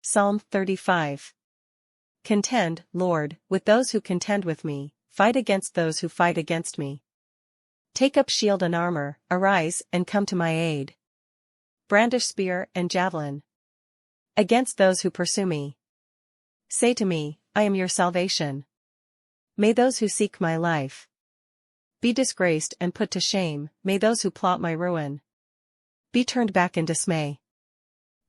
Psalm 35. Contend, Lord, with those who contend with me, fight against those who fight against me. Take up shield and armor, arise and come to my aid. Brandish spear and javelin against those who pursue me. Say to me, I am your salvation. May those who seek my life be disgraced and put to shame, may those who plot my ruin be turned back in dismay.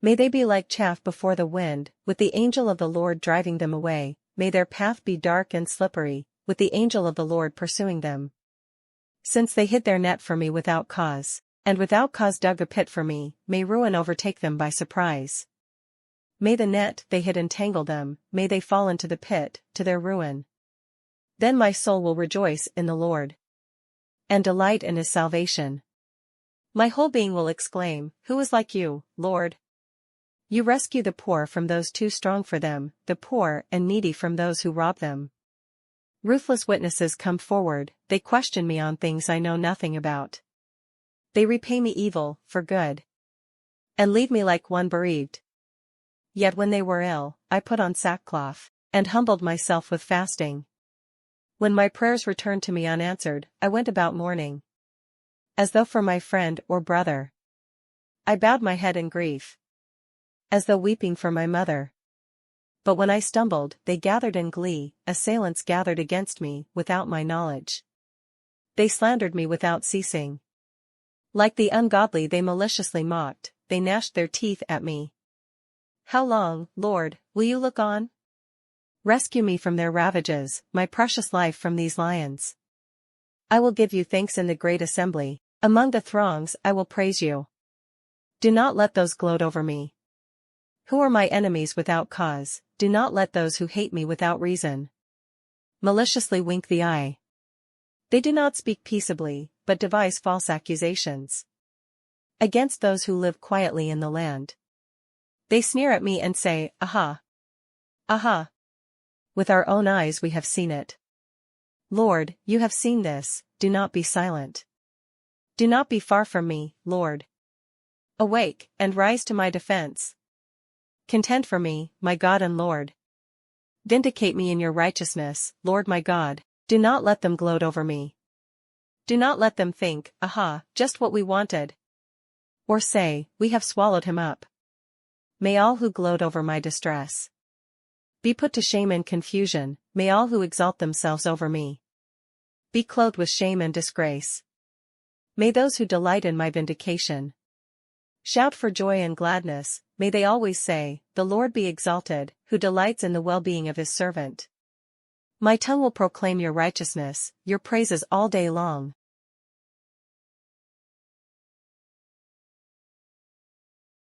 May they be like chaff before the wind, with the angel of the Lord driving them away, may their path be dark and slippery, with the angel of the Lord pursuing them. Since they hid their net for me without cause, and without cause dug a pit for me, may ruin overtake them by surprise. May the net they hid entangle them, may they fall into the pit, to their ruin. Then my soul will rejoice in the Lord, and delight in his salvation. My whole being will exclaim, Who is like you, Lord? You rescue the poor from those too strong for them, the poor and needy from those who rob them. Ruthless witnesses come forward, they question me on things I know nothing about. They repay me evil for good, and leave me like one bereaved. Yet when they were ill, I put on sackcloth, and humbled myself with fasting. When my prayers returned to me unanswered, I went about mourning, as though for my friend or brother. I bowed my head in grief, as though weeping for my mother. But when I stumbled, they gathered in glee, assailants gathered against me, without my knowledge. They slandered me without ceasing. Like the ungodly they maliciously mocked, they gnashed their teeth at me. How long, Lord, will you look on? Rescue me from their ravages, my precious life from these lions. I will give you thanks in the great assembly, among the throngs I will praise you. Do not let those gloat over me who are my enemies without cause, do not let those who hate me without reason maliciously wink the eye. They do not speak peaceably, but devise false accusations against those who live quietly in the land. They sneer at me and say, Aha! Aha! With our own eyes we have seen it. Lord, you have seen this, do not be silent. Do not be far from me, Lord. Awake, and rise to my defense. Contend for me, my God and Lord. Vindicate me in your righteousness, Lord my God, do not let them gloat over me. Do not let them think, Aha, just what we wanted. Or say, We have swallowed him up. May all who gloat over my distress be put to shame and confusion, may all who exalt themselves over me be clothed with shame and disgrace. May those who delight in my vindication shout for joy and gladness, may they always say, The Lord be exalted, who delights in the well-being of his servant. My tongue will proclaim your righteousness, your praises all day long.